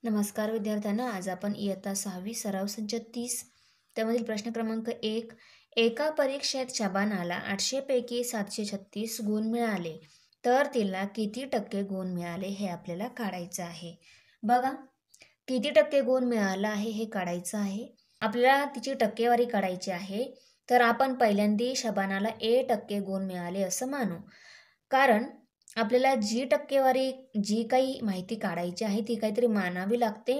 नमस्कार विद्यार्थ्यांना, आज आपण इयत्ता 6वी सराव संच 30 त्यामधील प्रश्न क्रमांक 1. एका परीक्षेत शबानाला 800 पैकी 736 गुण मिळाले तर तिला किती टक्के गुण मिळाले हे आपल्याला काढायचं आहे. बघा, किती टक्के गुण मिळाला आहे हे काढायचं आहे. आपल्याला तिची टक्केवारी काढायची आहे. तर आपण पहिल्यांदा शबानाला टक्के गुण मिळाले असं मानू, कारण आपल्याला जी टक्केवारी जी काही माहिती काढायची आहे ती काहीतरी मानावी लागते,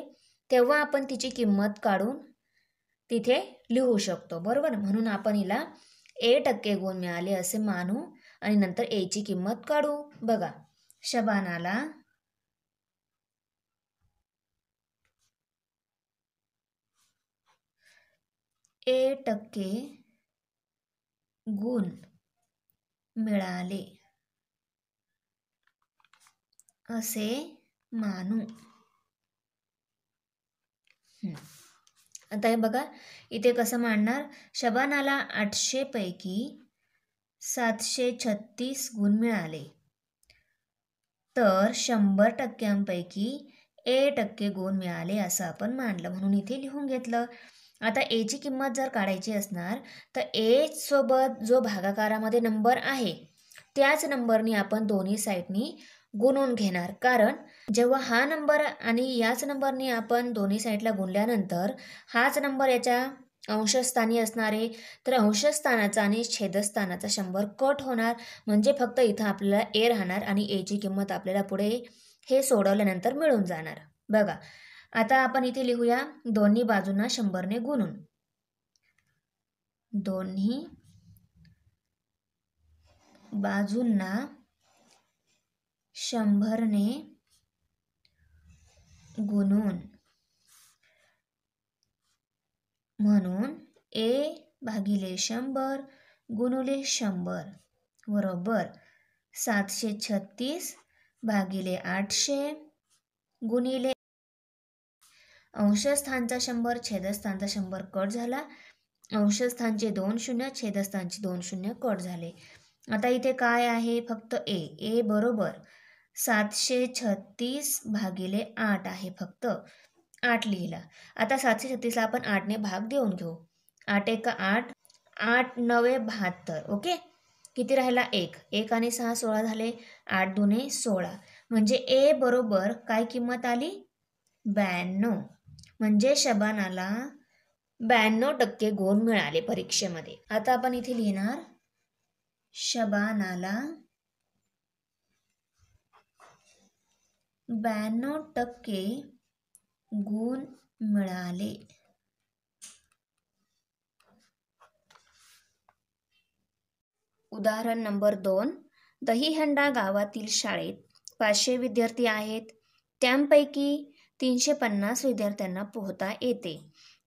तेव्हा आपण तिची किंमत काढून तिथे लिहू शकतो, बरोबर. म्हणून आपण हिला टक्के गुण मिळाले असे मानू आणि नंतर ची किंमत काढू. बघा, शबानाला टक्के गुण मिळाले असे मानू. आता हे बघा, इथे कसं मांडणार. शबानाला 800 पैकी 736 गुण मिळाले तर 100 टक्क्यांपैकी टक्के गुण मिळाले असं आपण मांडलं, म्हणून इथे लिहून घेतलं. आता ची किंमत जर काढायची असणार तर सोबत जो भागाकारामध्ये नंबर आहे त्याच नंबरनी आपण दोन्ही साईडनी गुणून घेणार, कारण जेव्हा हा नंबर आणि याच नंबरने आपण दोन्ही साईडला गुणल्यानंतर हाच नंबर याच्या अंशस्थानी असणार आहे, तर अंशस्थानाचा आणि छेदस्थानाचा 100 कट होणार, म्हणजे फक्त इथं आपल्याला राहणार आणि ची किंमत आपल्याला पुढे हे सोडवल्यानंतर मिळून जाणार. बघा, आता आपण इथे लिहूया दोन्ही बाजूंना 100ने गुणून. दोन्ही बाजूंना 100ने गुणून, म्हणून भागिले 100 गुणुले 100 बरोबर 736 भागिले 800 गुणिले अंशस्थानचा 100 छेदस्थानचा 100 कट झाला, अंशस्थानचे 2 शून्य छेदस्थानचे 2 शून्य कट झाले. आता इथे काय आहे, फक्त बरोबर 736 भागिले 8 आहे, फक्त 8 लिहिला. आता 736ला आपण 8ने भाग देऊन घेऊ. 8 1 8, 8 9 72. ओके, किती राहिला 1 आणि 6 16 झाले, 8 2 16, म्हणजे बरोबर काय किंमत आली 92. म्हणजे शबानाला 92% गुण मिळाले परीक्षेमध्ये. आता आपण इथे लिहिणार शबानाला 92% गुण मिळाले. उदाहरण नंबर 2. दहीहंडा गावातील शाळेत 500 विद्यार्थी आहेत, त्यांपैकी 350 विद्यार्थ्यांना पोहता येते,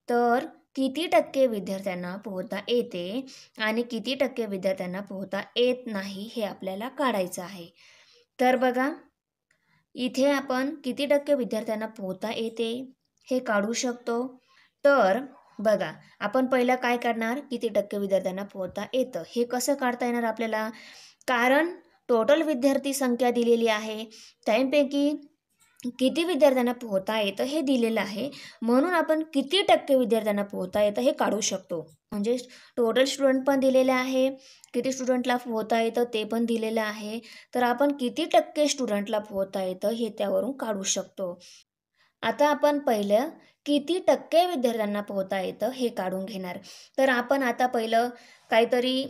तर किती टक्के विद्यार्थ्यांना पोहता येते आणि किती टक्के विद्यार्थ्यांना पोहता येत नाही हे आपल्याला काढायचं आहे. तर बघा, इथे आपण किती टक्के विद्यार्थ्यांना पोहता येते हे काढू शकतो. तर बघा, आपण पहिलं काय करणार, किती टक्के विद्यार्थ्यांना पोहता येतं हे कसं काढता येणार आपल्याला, कारण टोटल विद्यार्थी संख्या दिलेली आहे, त्यापैकी किती विद्यार्थ्यांना पोहता येतं हे दिलेलं आहे, म्हणून आपण किती टक्के विद्यार्थ्यांना पोहता येतं हे काढू शकतो. म्हणजे टोटल स्टुडंट पण दिलेले आहे, किती स्टुडंटला पोहता येतं ते पण दिलेलं आहे, तर आपण किती टक्के स्टुडंटला पोहता येतं हे त्यावरून काढू शकतो. आता आपण पहिलं किती टक्के विद्यार्थ्यांना पोहता येतं हे काढून घेणार. तर आपण आता पहिलं काहीतरी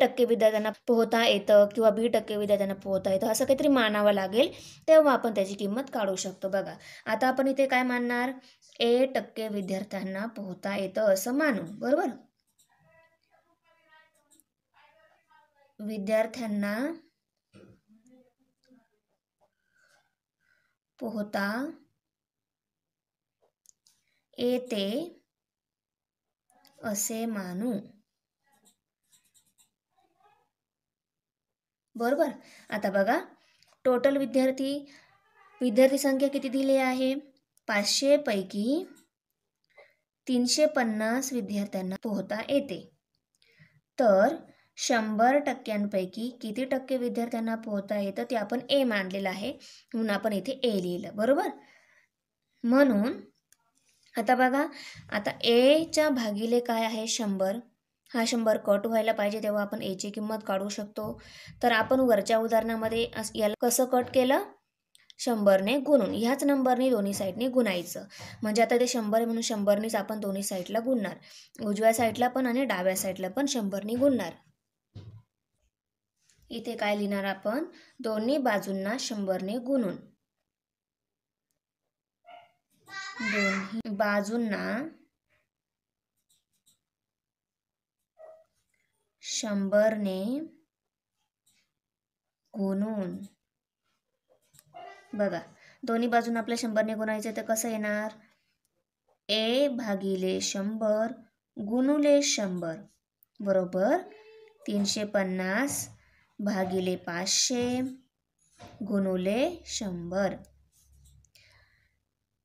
टक्के विद्यार्थ्यांना पोहता येतं किंवा टक्के विद्यार्थ्यांना पोहता येतं असं काहीतरी मानावं लागेल, तेव्हा आपण त्याची किंमत काढू शकतो. बघा, आता आपण इथे काय मानणार, टक्के विद्यार्थ्यांना पोहता येतं असं मानू, बरोबर. विद्यार्थ्यांना पोहता येते असे मानू, बरोबर. आता बघा, टोटल विद्यार्थी संख्या किती दिली आहे, 500 पैकी 350 विद्यार्थ्यांना पोहता येते, तर 100% किती टक्के विद्यार्थ्यांना पोहता येतं ते आपण मानलेलं आहे, म्हणून आपण इथे लिहिलं, बरोबर. म्हणून आता बघा, आता एच्या भागिले काय आहे 100. हा 100 कट व्हायला पाहिजे, तेव्हा आपण एची किंमत काढू शकतो. तर आपण वरच्या उदाहरणामध्ये याला कसं कट केलं, 100ने गुणून, ह्याच नंबरने दोन्ही साईडने गुणायचं. म्हणजे आता ते 100 आहे म्हणून 100नेच आपण दोन्ही साईडला गुणणार, उजव्या साईडला पण आणि डाव्या साईडला पण 100ने गुणणार. इथे काय लिहिणार आपण, दोन्ही बाजूंना 100ने गुणून, दोन्ही बाजूंना 100ने गुणून. बघा, दोन्ही बाजून आपल्या 100ने गुणायचं, तर कसं येणार, ए भागिले 100 गुणुले 100 बरोबर 350 भागिले 500 गुणुले 100.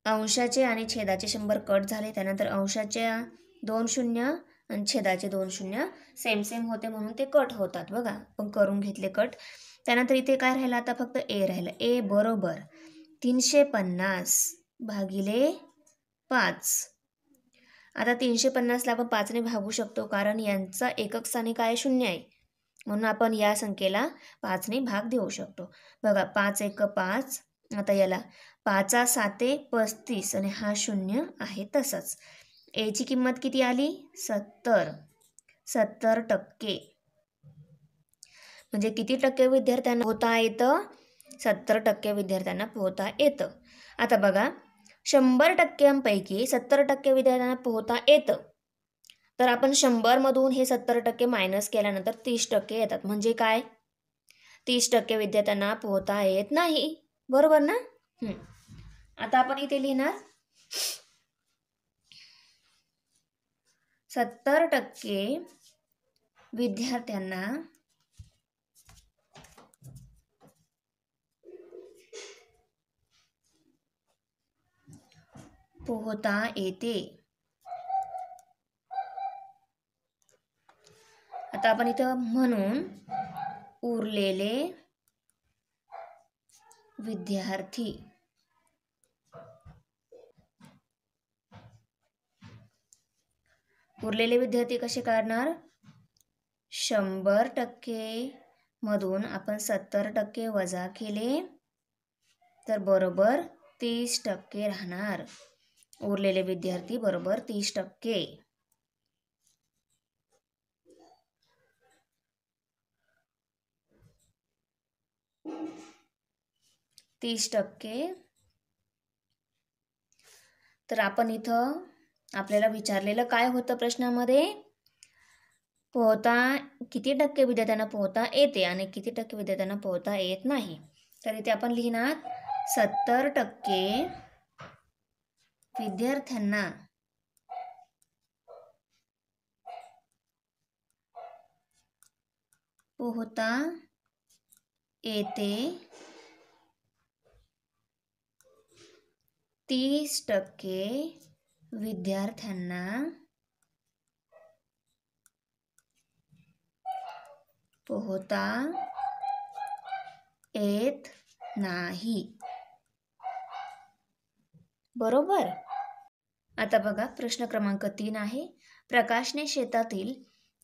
अंशाचे आणि छेदाचे 100 कट झाले, त्यानंतर अंशाच्या 2 शून्य आणि छेदाचे 2 शून्य सेम होते म्हणून ते कट होतात. बघा, आपण करून घेतले कट. त्यानंतर इथे काय राहिलं, आता फक्त ए राहिलं. ए बरोबर 350 भागिले 5. आता 350ला आपण 5ने भागू शकतो, कारण यांचा एकक स्थानी काय 0 आहे, म्हणून आपण या संख्येला 5ने भाग देऊ शकतो. बघा, 5 एक 5. आता याला 5 7 35 आणि हा 0 आहे तसंच. एची किंमत किती आली, 70%. म्हणजे किती टक्के विद्यार्थ्यांना पोहता येतं, 70% विद्यार्थ्यांना पोहता येतं. आता बघा, 100%पैकी 70% विद्यार्थ्यांना पोहता येतं, तर आपण 100मधून हे 70% मायनस केल्यानंतर 30% येतात. म्हणजे काय, 30% विद्यार्थ्यांना पोहता येत नाही, बरोबर ना. आता आपण इथे लिहिणार 70% विद्यार्थ्यांना पोहता येते. आता आपण इथं म्हणून उरलेले विद्यार्थी, उरलेले विद्यार्थी कसे काढणार, 100% मधून आपण 70% वजा केले तर बरोबर 30% राहणार. उरलेले विद्यार्थी बरोबर 30%. 30%. तर आपण इथं आपल्याला विचारलेलं काय होतं प्रश्नामध्ये, पोहता किती टक्के विद्यार्थ्यांना पोहता येते आणि किती टक्के विद्यार्थ्यांना पोहता येत नाही. तर इथे आपण लिहिणार 70% विद्यार्थ्यांना पोहता येते, 30% विद्यार्थ्यांना पोहता येत नाही, बरोबर. आता बघा, प्रश्न क्रमांक 3 आहे. प्रकाशने शेतातील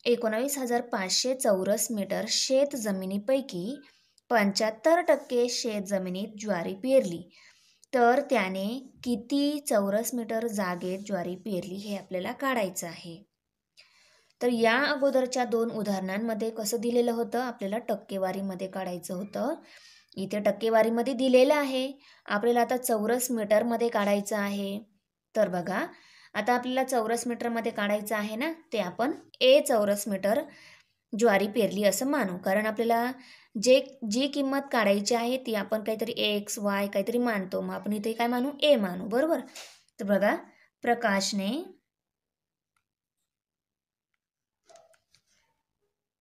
19,500 चौरस मीटर शेत जमिनीपैकी 75% शेत जमिनीत ज्वारी पेरली, तर त्याने किती चौरस मीटर जागेत ज्वारी पेरली हे आपल्याला काढायचं आहे. तर या अगोदरच्या 2 उदाहरणांमध्ये कसं दिलेलं होतं, आपल्याला टक्केवारीमध्ये काढायचं होतं. इथे टक्केवारीमध्ये दिलेलं आहे, आपल्याला आता चौरस मीटरमध्ये काढायचं आहे. तर बघा, आता आपल्याला चौरस मीटरमध्ये काढायचं आहे ना, ते आपण ए चौरस मीटर ज्वारी पेरली असं मानू, कारण आपल्याला जी किंमत काढायची आहे ती आपण काहीतरी एक्स वाय काहीतरी मानतो, मग आपण इथे काय मानू, ए मानू, बरोबर. तर बघा, प्रकाशने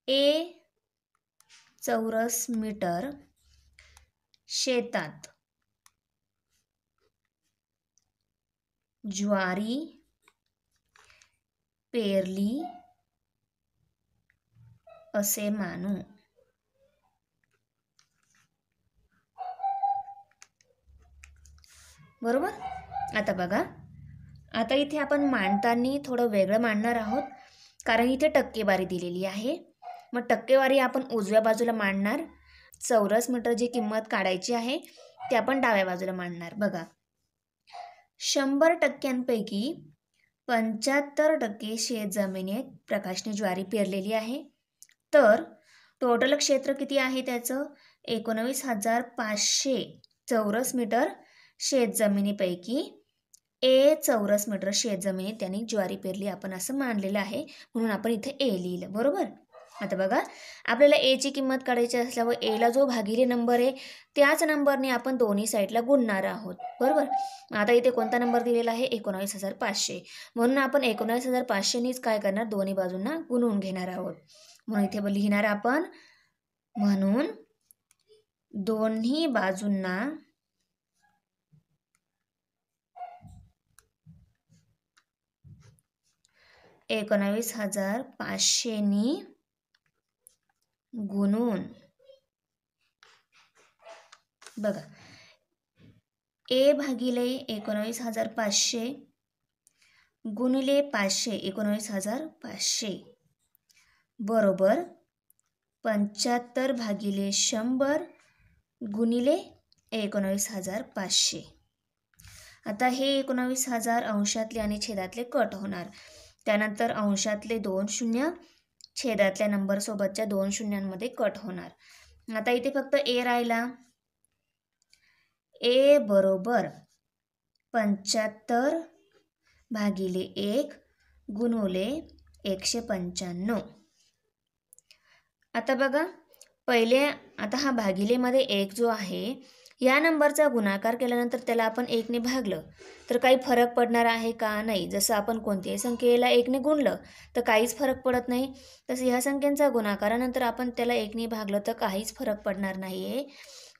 ए चौरस मीटर शेतात ज्वारी पेरली असे मानू. बरोबर. आता बघा, आता इथे आपण मांडताना थोडं वेगळं मांडणार आहोत, कारण इथे टक्केवारी दिलेली आहे. मग टक्केवारी आपण उजव्या बाजूला मांडणार, चौरस मीटर जी किंमत काढायची आहे ते आपण डाव्या बाजूला मांडणार. बघा, 100% 75% शेतजमिनीत प्रकाशने ज्वारी पेरलेली आहे. तर टोटल क्षेत्र किती आहे त्याचं? 19,500 चौरस मीटर शेतजमिनीपैकी चौरस मीटर शेतजमिनीत त्यांनी ज्वारी पेरली, आपण असं मानलेलं आहे, म्हणून आपण इथे ए लिहिलं. बरोबर. आता बघा, आपल्याला एची किंमत काढायची असल्यावर एला जो भागिले नंबर आहे त्याच नंबरने आपण दोन्ही साईडला गुणणार आहोत. बरोबर. आता इथे कोणता नंबर दिलेला आहे? 19,500, म्हणून आपण 19,500नीच काय करणार? दोन्ही बाजूंना गुणून घेणार आहोत. म्हणून इथे लिहिणार आपण, म्हणून दोन्ही बाजूंना 19,500नी गुणून. बघा, ए भागिले 19,500 गुणिले 500 19,500 बरोबर 75 भागिले 100 गुणिले 19,500. आता हे 19,000 अंशातले आणि छेदातले कट होणार, त्यानंतर अंशातले 2 शून्य छेदातल्या नंबरसोबतच्या 2 शून्यांमध्ये कट होणार. आता इथे फक्त ए राहिला. ए बरोबर 75 भागिले 1 गुणुले 195. आता बघा, पहिले आता हा भागिलेमध्ये 1 जो आहे या नंबरचा गुणाकार केल्यानंतर त्याला आपण 1ने भागलं तर काही फरक पडणार आहे का? नाही. जसं आपण कोणत्याही संख्येला 1ने गुणलं तर काहीच फरक पडत नाही, तसं ह्या संख्यांचा गुणाकारानंतर आपण त्याला 1ने भागलं तर काहीच फरक पडणार नाही आहे.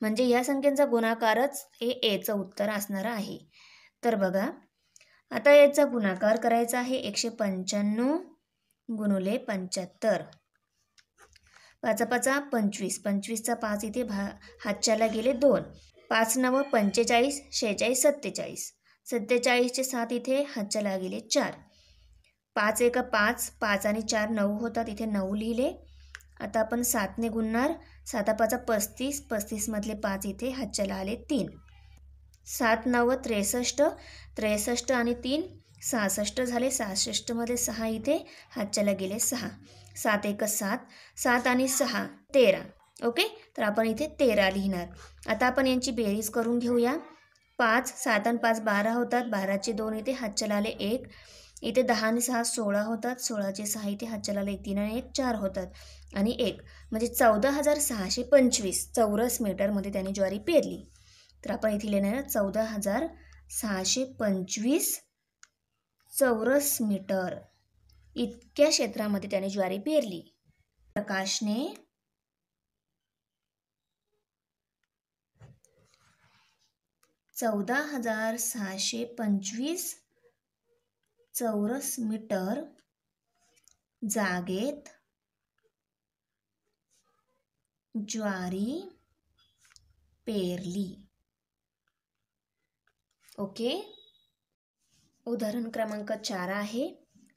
म्हणजे ह्या संख्यांचा गुणाकारच हे एचं उत्तर असणार आहे. तर बघा, आता याचा गुणाकार करायचा आहे 195 गुणुले 75. 5 5 25, 25चा 5 इथे हातच्याला गेले 2, 5 9 45, 46 47, 47चे 7 इथे हातच्याला गेले 4, 5 1 5, 5 आणि 4 9 होतात, इथे 9 लिहिले. आता आपण 7ने गुणणार, 7 5 35, 35 मधले 5 इथे हातच्याला आले 3, 7 9 63, 63 आणि 3 66 झाले, 66 मध्ये 6 इथे हातच्याला गेले 6, 7 1 7, 7 आणि 6 13. ओके, तर आपण इथे 13 लिहिणार. आता आपण यांची बेरीज करून घेऊया. 5 7 आणि 5 12 होतात, 12चे 2 इथे हातच्याला आले 1, इथे 10 आणि 6 16 होतात, 16चे 6 इथे हातच्याला आले 3 आणि 1 4 होतात आणि 1 म्हणजे 14,625 चौरस मीटरमध्ये त्यांनी ज्वारी पेरली. तर आपण इथे लिहिणार 14,625 चौरस मीटर इतक्या क्षेत्रामध्ये त्याने ज्वारी पेरली. प्रकाशने 14,625 चौरस मीटर जागेत ज्वारी पेरली. ओके. उदाहरण क्रमांक 4 आहे.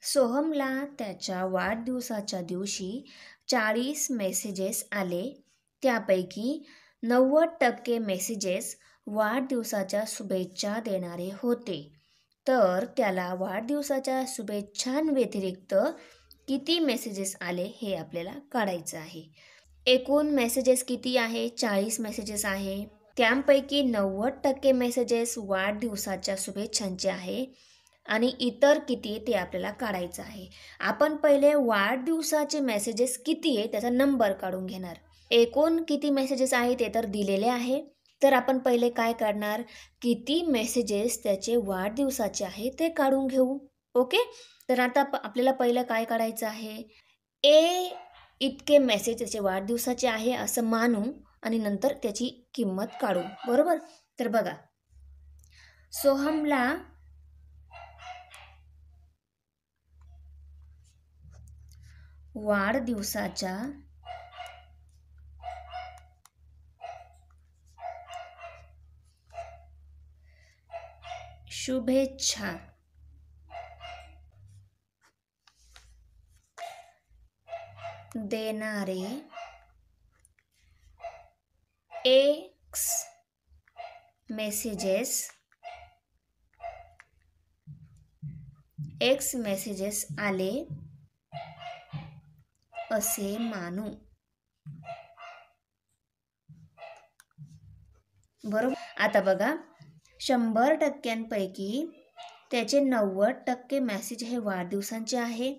सोहमला त्याच्या वाढदिवसाच्या दिवशी 40 मेसेजेस आले, त्यापैकी 90% मेसेजेस वाढदिवसाच्या शुभेच्छा देणारे होते. तर त्याला वाढदिवसाच्या शुभेच्छांव्यतिरिक्त किती मेसेजेस आले हे आपल्याला काढायचं आहे. एकूण मेसेजेस किती आहे? 40 मेसेजेस आहे. त्यापैकी 90% मेसेजेस वाढदिवसाच्या शुभेच्छांचे आहे आणि इतर किती ते आपल्याला काढायचं आहे. आपण पहिले वाढदिवसाचे मेसेजेस किती आहे त्याचा नंबर काढून घेणार. एकूण किती मेसेजेस आहे ते तर दिलेले आहे, तर आपण पहिले काय काढणार? किती मेसेजेस त्याचे वाढदिवसाचे आहे ते काढून घेऊ. ओके, तर आता आपल्याला पहिलं काय काढायचं आहे? ए इतके मेसेज त्याचे वाढदिवसाचे आहे असं मानू आणि नंतर त्याची किंमत काढू. बरोबर. तर बघा, सोहमला वाढदिवसाच्या शुभेच्छा देणारे एक्स मेसेजेस आले असे मानू. बरोबर. आता बघा, 100% त्याचे 90% मेसेज हे वाढदिवसांचे आहे,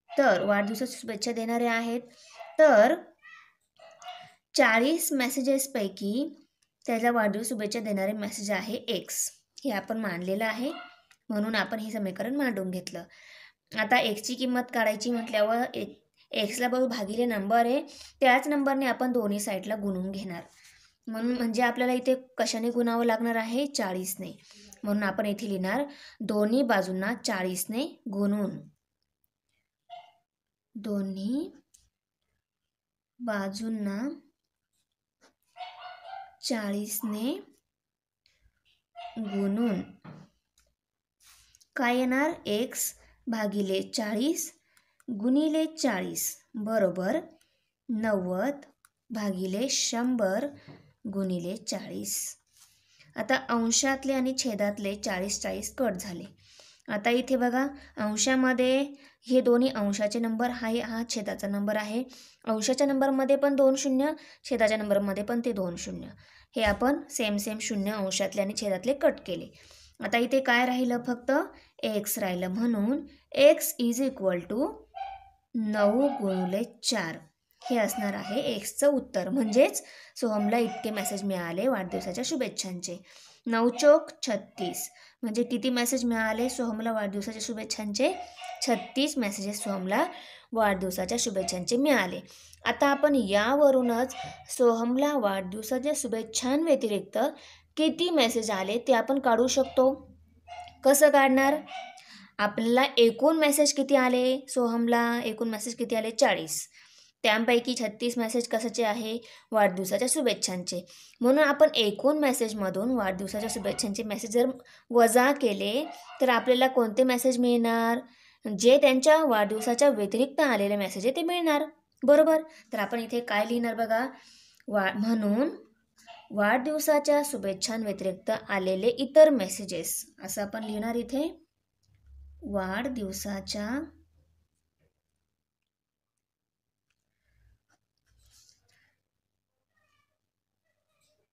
तर वाढदिवसाची शुभेच्छा देणारे आहेत. तर 40 मेसेजेसपैकी त्याला वाढदिवस शुभेच्छा देणारे मेसेज आहे एक्स, हे आपण मानलेलं आहे, म्हणून आपण हे समीकरण मांडून घेतलं. आता एक्सची किंमत काढायची म्हटल्यावर एक्सला बघू भागिले नंबर आहे, त्याच नंबरने आपण दोन्ही साईडला गुणून घेणार. म्हणून म्हणजे आपल्याला इथे कशाने गुणावं लागणार आहे? 40ने. म्हणून आपण इथे लिहिणार दोन्ही बाजूंना 40ने गुणून. दोन्ही बाजूंना 40ने गुणून काय येणार? एक्स भागिले 40 गुणिले 40 बरोबर 90 भागिले 100 गुणिले 40. आता अंशातले आणि छेदातले 40 कट झाले. आता इथे बघा, अंशामध्ये हे दोन्ही अंशाचे नंबर आहे, हा छेदाचा नंबर आहे. अंशाच्या नंबरमध्ये पण 2 शून्य, छेदाच्या नंबरमध्ये पण ते 2 शून्य. हे आपण सेम शून्य अंशातले आणि छेदातले कट केले. आता इथे काय राहिलं? फक्त एक्स राहिलं. म्हणून एक्स इज इक्वल टू 9 गुणिले 4 हे असणार आहे एक्सचं उत्तर. म्हणजेच सोहमला इतके मेसेज मिळाले वाढदिवसाच्या शुभेच्छांचे. 9 चोक 36 म्हणजे किती मेसेज मिळाले सोहमला वाढदिवसाच्या शुभेच्छांचे? 36 मेसेजेस सोहमला वाढदिवसाच्या शुभेच्छांचे मिळाले. आता आपण यावरूनच सोहमला वाढदिवसाच्या शुभेच्छांव्यतिरिक्त किती मेसेज आले ते आपण काढू शकतो. कसं काढणार? आपल्याला एकूण मेसेज किती आले सोहमला? एकूण मेसेज किती आले? 40. त्यापैकी 36 मेसेज कशाचे आहे? वाढदिवसाच्या शुभेच्छांचे. म्हणून आपण एकूण मेसेजमधून वाढदिवसाच्या शुभेच्छांचे मेसेज जर वजा केले तर आपल्याला कोणते मेसेज मिळणार? जे त्यांच्या वाढदिवसाच्या व्यतिरिक्त आलेले मेसेज आहे ते मिळणार. बरोबर. तर आपण इथे काय लिहिणार बघा, म्हणून वाढदिवसाच्या शुभेच्छांव्यतिरिक्त आलेले इतर मेसेजेस असं आपण लिहिणार इथे. वाढदिवसाच्या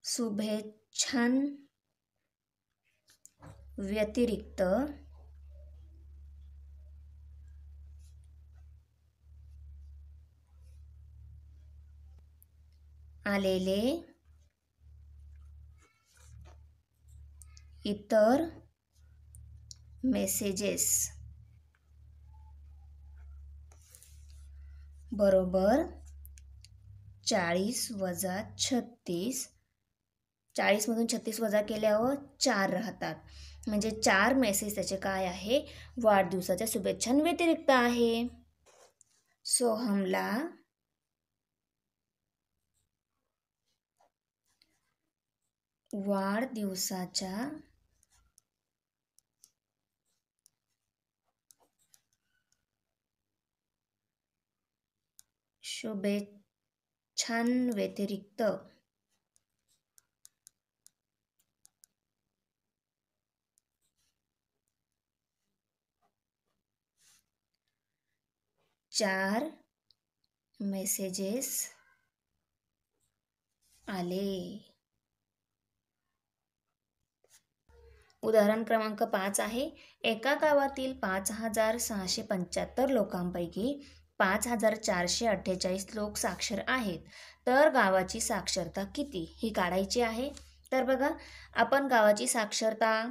शुभेच्छांव्यतिरिक्त आलेले इतर मेसेजेस बरोबर 40 वजा 36. 40 मधून 36 वजा केल्यावर 4 राहतात. म्हणजे 4 मेसेज त्याचे काय आहे? वाढदिवसाच्या शुभेच्छांव्यतिरिक्त आहे. सोहमला वाढदिवसाच्या शुभेच्छांव्यतिरिक्त 4 मेसेजेस आले. उदाहरण क्रमांक 5 आहे. एका गावातील 5675 लोकांपैकी 5448 लोक साक्षर आहेत, तर गावाची साक्षरता किती ही काढायची आहे. तर बघा, आपण गावाची साक्षरता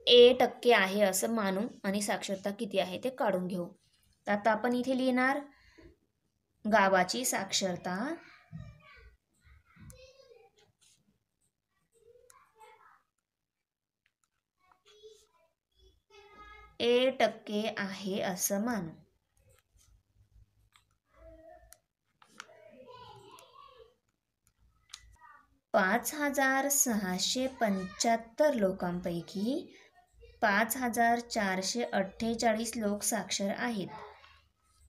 A% आहे असं मानू आणि साक्षरता किती आहे ते काढून घेऊ. आता आपण इथे लिहिणार गावाची साक्षरता A% आहे असं मानू. $5675 लोकांपैकी 5448 लोक साक्षर आहेत.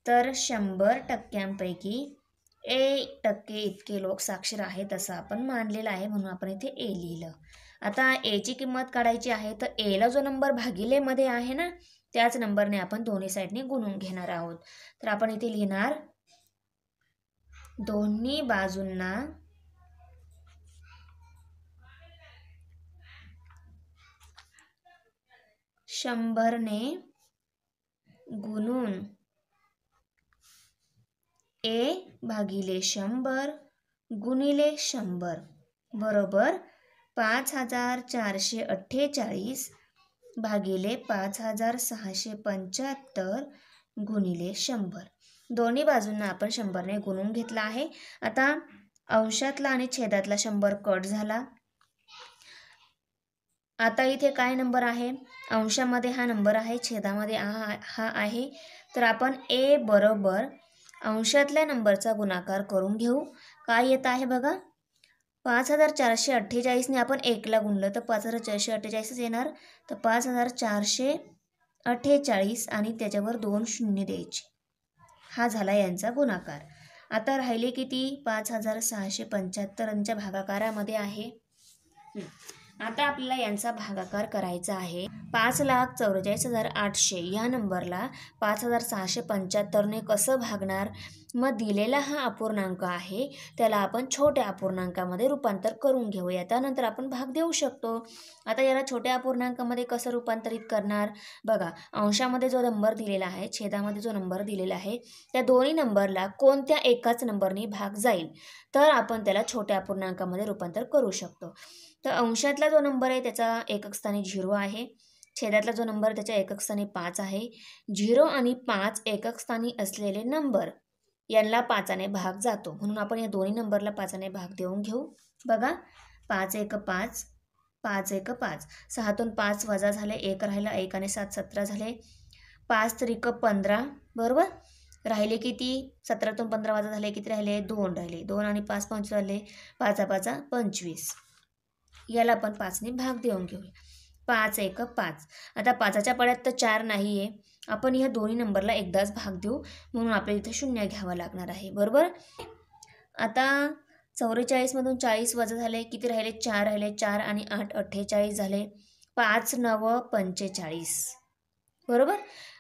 तर 100% 1% इतके लोक साक्षर आहेत असं आपण मानलेलं आहे, म्हणून आपण इथे ए लिहिलं. आता एची किंमत काढायची आहे, तर एला जो नंबर भागिलेमध्ये आहे ना, त्याच नंबरने आपण दोन्ही साईडने गुणून घेणार आहोत. तर आपण इथे लिहिणार दोन्ही बाजूंना 100ने गुणून ए भागिले 100 गुणिले 100 बरोबर 5448 भागिले 5675 गुणिले 100. दोन्ही बाजूंना आपण 100ने गुणून घेतला आहे. आता अंशातला आणि छेदातला 100 कट झाला. आता इथे काय नंबर आहे? अंशामध्ये हा नंबर आहे, छेदामध्ये हा आहे. तर आपण ए बरोबर अंशातल्या नंबरचा गुणाकार करून घेऊ. काय येत आहे बघा, 5448ने आपण 1ला गुणलं तर 5448च येणार. तर 5448 आणि त्याच्यावर 2 शून्य द्यायचे. हा झाला यांचा गुणाकार. आता राहिले किती? 5675 यांच्या भागाकारामध्ये आहे. आता आपल्याला यांचा भागाकार करायचा आहे. 5,44,800 या नंबरला 5675ने कसं भागणार? मग दिलेला हा अपूर्णांक आहे त्याला आपण छोट्या अपूर्णांकामध्ये रूपांतर करून घेऊया, त्यानंतर आपण भाग देऊ शकतो. आता याला छोट्या अपूर्णांकामध्ये कसं रूपांतरित करणार बघा, अंशामध्ये जो नंबर दिलेला आहे, छेदामध्ये जो नंबर दिलेला आहे, त्या दोन्ही नंबरला कोणत्या एकाच नंबरने भाग जाईल तर आपण त्याला छोट्या अपूर्णांकामध्ये रूपांतर करू शकतो. तर अंशातला जो नंबर आहे त्याचा एकक स्थानी 0 आहे, छेदातला जो नंबर त्याच्या एकक स्थानी 5 आहे. 0 आणि 5 एकक स्थानी असलेले नंबर यांना 5ने भाग जातो, म्हणून आपण या दोन्ही नंबरला 5ने भाग देऊन घेऊ. बघा 5 1 5 5 1 5, 6तून 5 वजा झाले, 1 राहिला, 1 आणि 7 17 झाले, 5 त्रिक 15 बरोबर. राहिले किती? 17तून 15 वजा झाले, किती राहिले? 2 राहिले, 2 आणि 5 25 झाले, 5 5 25. याला आपण 5ने भाग देऊन घेऊया. 5 1 5. आता 5च्या पाड्यात तर 4 नाही आहे, आपण ह्या दोन्ही नंबरला एकदाच भाग देऊ, म्हणून आपल्याला इथे 0 घ्यावं लागणार आहे बरोबर. आता 44 मधून 40 वजा झाले, किती राहिले? 4 राहिले, 4 आणि 8 48 झाले, 5 9 45 बरोबर.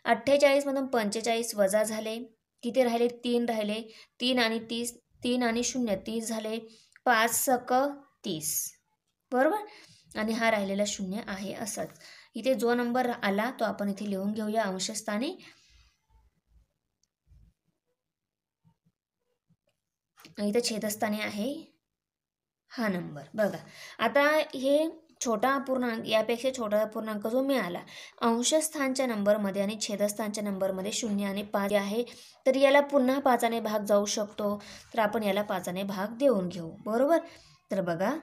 48 मधून 45 वजा झाले, किती राहिले? 3 राहिले, 3 आणि 30, 3 आणि 0 30 झाले, 5 सक 30 बरोबर. आणि हा राहिलेला 0 आहे. असंच इथे जो नंबर आला तो आपण इथे लिहून घेऊया अंशस्थानी. इथे छेदस्थानी आहे हा नंबर बघा. आता हे छोटा अपूर्णांक, यापेक्षा छोटा अपूर्णांक जो मिळाला अंशस्थानच्या नंबरमध्ये आणि छेदस्थानच्या नंबरमध्ये 0 आणि 5 आहे, तर याला पुन्हा 5ने भाग जाऊ शकतो, तर आपण याला 5ने भाग देऊन घेऊ बरोबर. तर बघा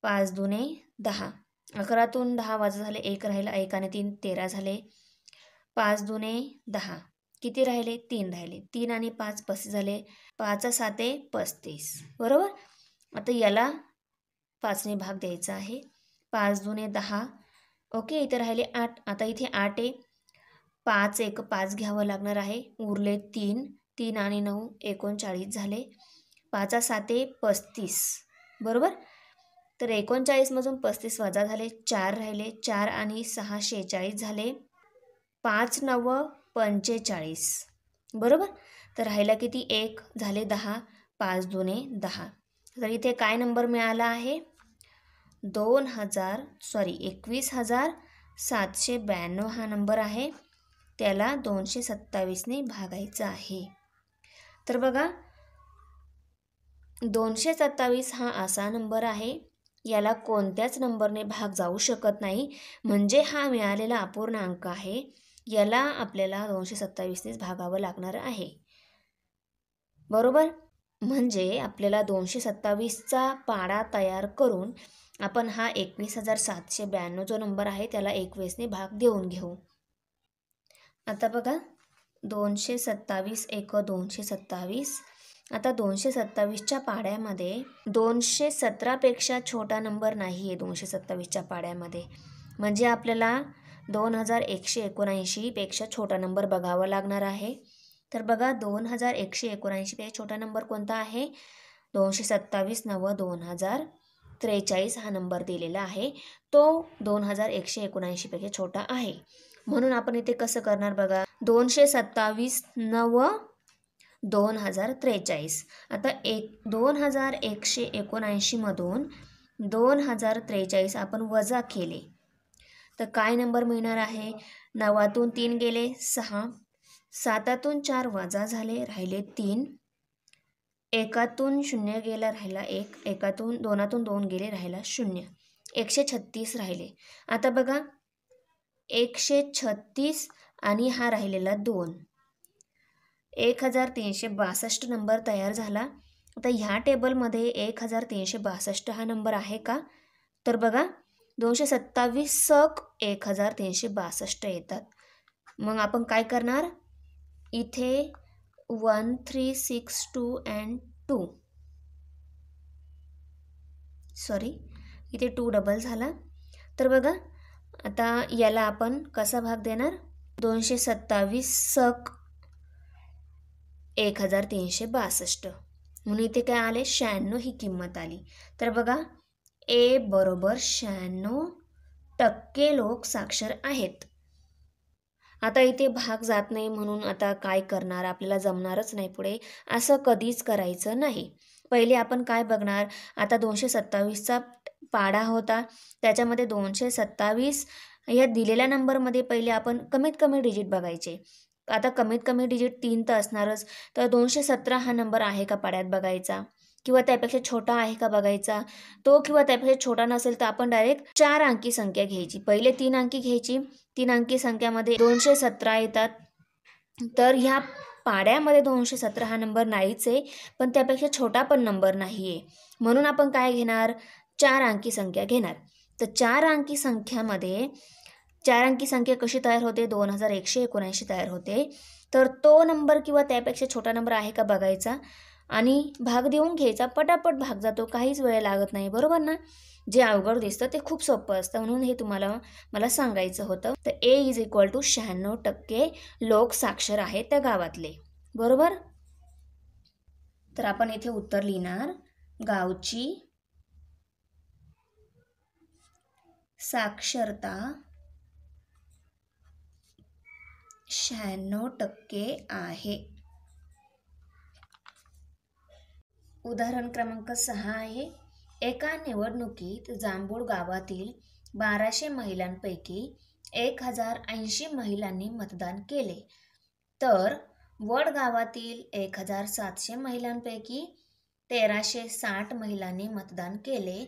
5 दुने 10, 11तून 10 वजा झाले, 1 राहिला, 1 आणि 3 13 झाले, 5 दुने 10, किती राहिले? 3 राहिले, 3 आणि 5 35 झाले, 5 7 35 बरोबर. आता याला 5ने भाग द्यायचा आहे. 5 दुने 10, ओके. इथे राहिले 8. आता इथे 8 आहे, 5 1 5 घ्यावं लागणार आहे, उरले 3, 3 आणि 9 39 झाले, 5 7 35 बरोबर. तर 39 मधून 35 वजा झाले, 4 राहिले, 4 आणि 6 46 झाले, 5 9 45 बरोबर. तर राहिला किती? 1 झाले 10, 5 दुने 10. तर इथे काय नंबर मिळाला आहे? 21,792 हा नंबर आहे, त्याला 227ने भागायचं आहे. तर बघा 227 हा असा नंबर आहे, याला कोणत्याच नंबरने भाग जाऊ शकत नाही, म्हणजे हा मिळालेला अपूर्णांक आहे, याला आपल्याला 227नेच भागावं लागणार आहे बरोबर. म्हणजे आपल्याला 227चा पाडा तयार करून आपण हा 21,792 जो नंबर आहे त्याला 21ने भाग देऊन घेऊ. आता बघा 227 1 227. आता 227च्या पाड्यामध्ये 217पेक्षा छोटा नंबर नाही आहे 227च्या पाड्यामध्ये, म्हणजे आपल्याला 2179 पेक्षा छोटा नंबर बघावा लागणार आहे. तर बघा 2179 पेक्षा छोटा नंबर कोणता आहे? 227 9 2043 हा नंबर दिलेला आहे. तो 2179 पेक्षा छोटा आहे. म्हणून आपण इथे कसं करणार बघा, 227 9 2043. आता 2179 मधून 2043 आपण वजा केले तर काय नंबर मिळणार आहे? 9तून 3 गेले 6, 7तून 4 वजा झाले राहिले 3, 1तून 0 गेला राहिला 1, 2तून 2 गेले राहिला 0, 136 राहिले. आता बघा 136 आणि हा राहिलेला 2, 1362 नंबर तयार झाला. आता ह्या टेबलमध्ये 1362 हा नंबर आहे का? तर बघा 227 सक 1362 येतात. मग आपण काय करणार? इथे 1 3 6 2 and 2 सॉरी इथे 2 डबल झाला. तर बघा आता याला आपण कसा भाग देणार? 227 सक 1362 म्हणून इथे काय आले? 96 ही किंमत आली. तर बघा ए बरोबर 96% लोक साक्षर आहेत. आता इथे भाग जात नाही म्हणून आता काय करणार? आपल्याला जमणारच नाही पुढे, असं कधीच करायचं नाही. पहिले आपण काय बघणार? आता 227चा पाढा होता, त्याच्यामध्ये 227 या दिलेल्या नंबरमध्ये पहिले आपण कमीत कमी डिजिट बघायचे. आता कमीत कमी डिजिट 3 तर असणारच. तर 217 हा नंबर आहे का पाढ्यात बघायचा, किंवा त्यापेक्षा छोटा आहे का बघायचा. तो किंवा त्यापेक्षा छोटा नसेल तर आपण डायरेक्ट 4 अंकी संख्या घ्यायची. पहिले 3 अंकी घ्यायची. 3 अंकी संख्यामध्ये 217 येतात. तर ह्या पाढ्यामध्ये 217 हा नंबर नाहीच आहे, पण त्यापेक्षा छोटा पण नंबर नाही आहे. म्हणून आपण काय घेणार? 4 अंकी संख्या घेणार. तर 4 अंकी संख्यामध्ये 4 अंकी संख्या कशी तयार होते? 2179 तयार होते. तर तो नंबर किंवा त्यापेक्षा छोटा नंबर आहे का बघायचा आणि भाग देऊन घ्यायचा. पटापट भाग जातो, काहीच वेळ लागत नाही, बरोबर ना? जे अवघड दिसतं ते खूप सोपं असतं, म्हणून हे मला सांगायचं होतं. तर ए इज इक्वल टू 96% लोक साक्षर आहेत त्या गावातले, बरोबर? तर आपण इथे उत्तर लिहिणार, गावची साक्षरता 96% आहे. उदाहरण क्रमांक 6 आहे. एका निवडणुकीत जांभूळ गावातील 1200 महिलांपैकी 1080 महिलांनी मतदान केले. तर वड गावातील 1700 महिलांपैकी 1360 महिलांनी मतदान केले.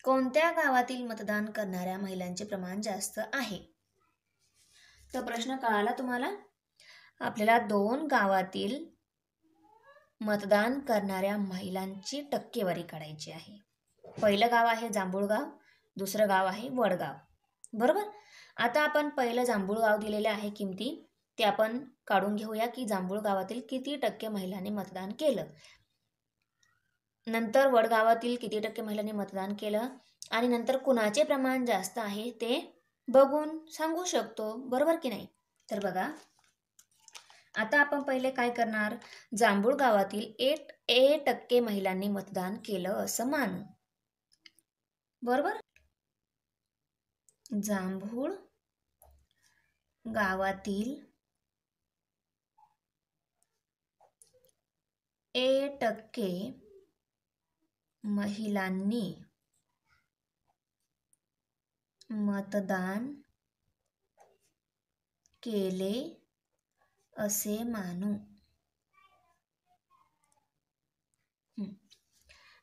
कोणत्या गावातील मतदान करणाऱ्या महिलांचे प्रमाण जास्त आहे? तर प्रश्न कळाला तुम्हाला? आपल्याला 2 गावातील मतदान करणाऱ्या महिलांची टक्केवारी काढायची आहे. पहिलं गाव आहे जांभूळगाव, दुसरं गाव आहे वडगाव, बरोबर? आता आपण पहिलं जांभूळगाव दिलेले आहे किमती, ते आपण काढून घेऊया की जांभूळ गावातील किती टक्के महिलांनी मतदान केलं. नंतर वडगावातील किती टक्के महिलांनी मतदान केलं आणि नंतर कुणाचे प्रमाण जास्त आहे ते बघून सांगू शकतो, बरोबर की नाही? तर बघा आता आपण पहिले काय करणार? जांभूळ गावातील 8% महिलांनी मतदान केलं असं मानू, बरोबर? जांभूळ गावातील 8% महिलांनी मतदान केले असे मानू.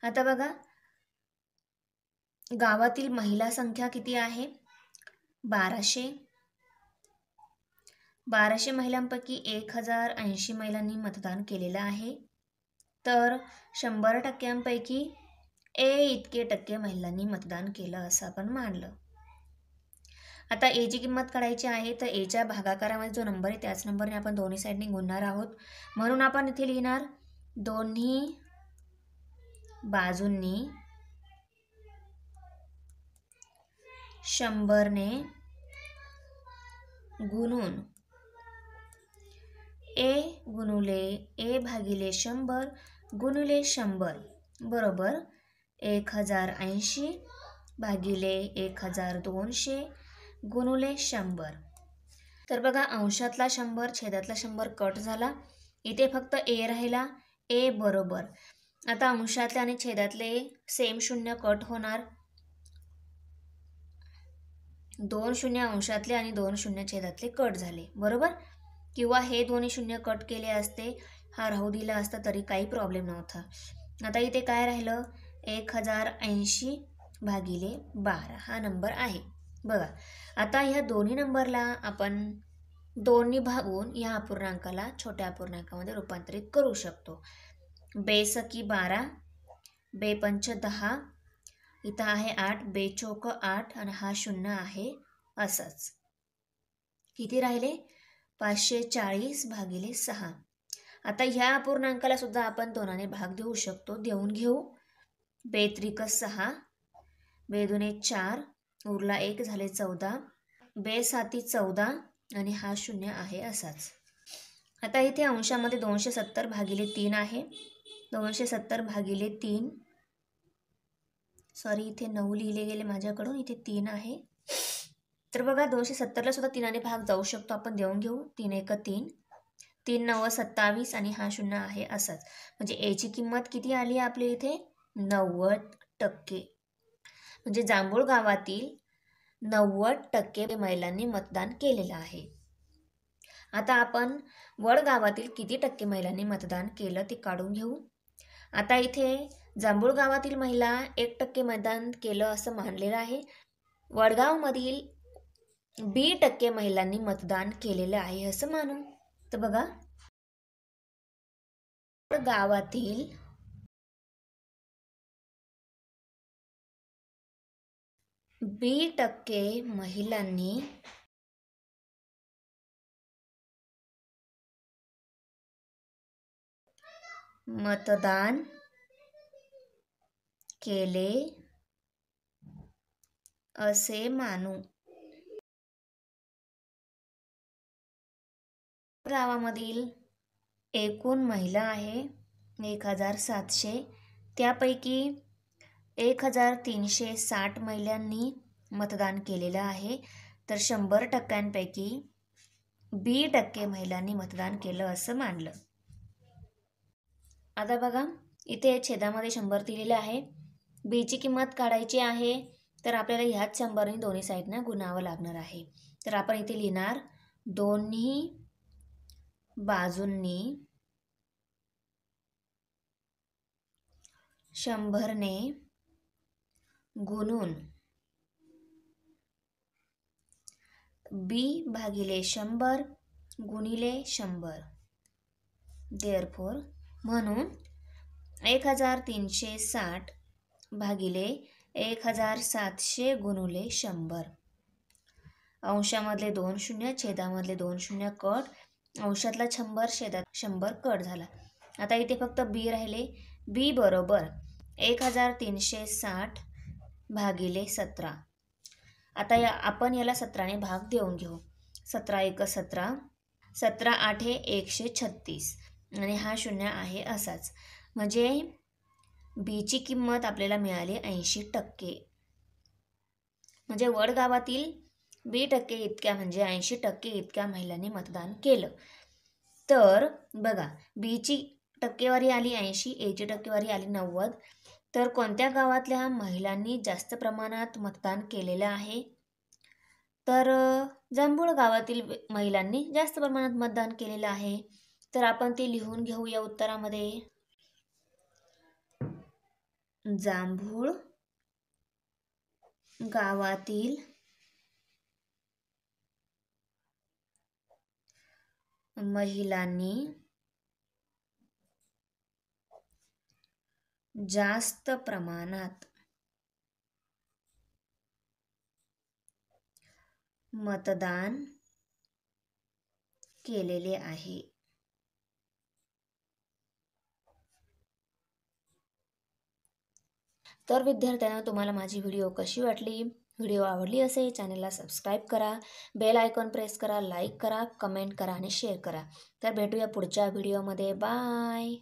आता बघा गावातील महिला संख्या किती आहे? 1200. 1200 महिलांपैकी 1080 महिलांनी मतदान केलेलं आहे. तर 100%पैकी इतके टक्के महिलांनी मतदान केलं असं आपण मानलं. आता एची किंमत काढायची आहे. तर एच्या भागाकारामध्ये जो नंबर आहे त्याच नंबरने आपण दोन्ही साईडने गुणणार आहोत. म्हणून आपण इथे लिहिणार दोन्ही बाजूंनी 100 ने गुणून ए गुणुले ए भागिले 100 गुणुले 100 बरोबर 1080 भागिले 1200 गुणुले 100. तर बघा अंशातला 100 छेदातला 100 कट झाला. इथे फक्त ए राहिला. ए बरोबर आता अंशातले आणि छेदातले सेम शून्य कट होणार. 2 शून्य अंशातले आणि 2 शून्य छेदातले कट झाले बरोबर. किंवा हे दोन्ही शून्य कट केले असते, हा राहू दिला असता तरी काही प्रॉब्लेम नव्हता. आता इथे काय राहिलं 1080 भागिले 12 हा नंबर आहे. बघा आता ह्या दोन्ही नंबरला आपण 2 भागून ह्या अपूर्णांकाला छोट्या अपूर्णांकामध्ये रूपांतरित करू शकतो. बेसकी 12 बेपंच 10 इथं आहे 8 बेचोक 8 आणि हा 0 आहे असंच. किती राहिले 540 भागिले 6. आता ह्या अपूर्णांकाला सुद्धा आपण 2ने भाग देऊ शकतो. देऊन घेऊ. बेत्रिक 6 बेदुने 4 उरला 1 झाले 14 बेसाती 14 आणि हा 0 आहे असाच. आता इथे अंशामध्ये 270 भागिले 3 आहे. 270 भागिले 3 सॉरी इथे 9 लिहिले गेले माझ्याकडून, इथे 3 आहे. तर बघा 270ला सुद्धा 3ने भाग जाऊ शकतो. आपण देऊन घेऊ. 3 1 3 3 9 27 आणि हा 0 आहे असाच. म्हणजे एची किंमत किती आली आपल्या इथे 90%. म्हणजे जांभूळ गावातील 90% महिलांनी मतदान केलेलं आहे. आता आपण वड गावातील किती टक्के महिलांनी मतदान केलं ते काढून घेऊ. आता इथे जांभूळ गावातील महिला 1% मतदान केलं असं मानलेलं आहे. वडगावमधील 20% महिलांनी मतदान केलेलं आहे असं मानू. तर बघा गावातील 20% महिलांनी मतदान केले असे मानू. गावामधील एकूण महिला आहे 1700. त्यापैकी 1360 महिलांनी मतदान केलेलं आहे. तर 100%पैकी 20% महिलांनी मतदान केलं असं मानलं. आता बघा इथे छेदामध्ये 100 दिलेले आहे. बीची किंमत काढायची आहे तर आपल्याला ह्याच 100ने दोन्ही साईडनं गुणावं लागणार आहे. तर आपण इथे लिहिणार दोन्ही बाजूंनी 100ने गुणून बी भागिले 100 गुणिले 100 देअरफॉर म्हणून 1360 भागिले 1700 गुणिले 100. अंशामधले 2 शून्य छेदामधले 2 शून्य कट. अंशातला 100 छेदात 100 कट झाला. आता इथे फक्त बी राहिले. बी बरोबर 1360 भागिले 17. आता आपण याला 17ने भाग देऊन घेऊ. 17 1 17 17 8 136 आणि हा 0 आहे असाच. म्हणजे बीची किंमत आपल्याला मिळाली 80%. म्हणजे वड गावातील 20% इतक्या म्हणजे 80% इतक्या महिलांनी मतदान केलं. तर बघा बीची टक्केवारी आली 80, एची टक्केवारी आली 90. तर कोणत्या गावातल्या महिलांनी जास्त प्रमाणात मतदान केलेलं आहे? तर जांभूळ गावातील महिलांनी जास्त प्रमाणात मतदान केलेलं आहे. तर आपण ते लिहून घेऊ या उत्तरामध्ये. जांभूळ गावातील महिलांनी जास्त प्रमाणात मतदान केलेले आहे. तर विद्यार्थ्यांनो तुम्हाला माझी व्हिडिओ कशी वाटली व्हिडिओ आवडली असेल चॅनलला सबस्क्राईब करा, बेल आयकॉन प्रेस करा, लाईक करा, कमेंट करा आणि शेअर करा. तर भेटूया पुढच्या व्हिडिओमध्ये. बाय.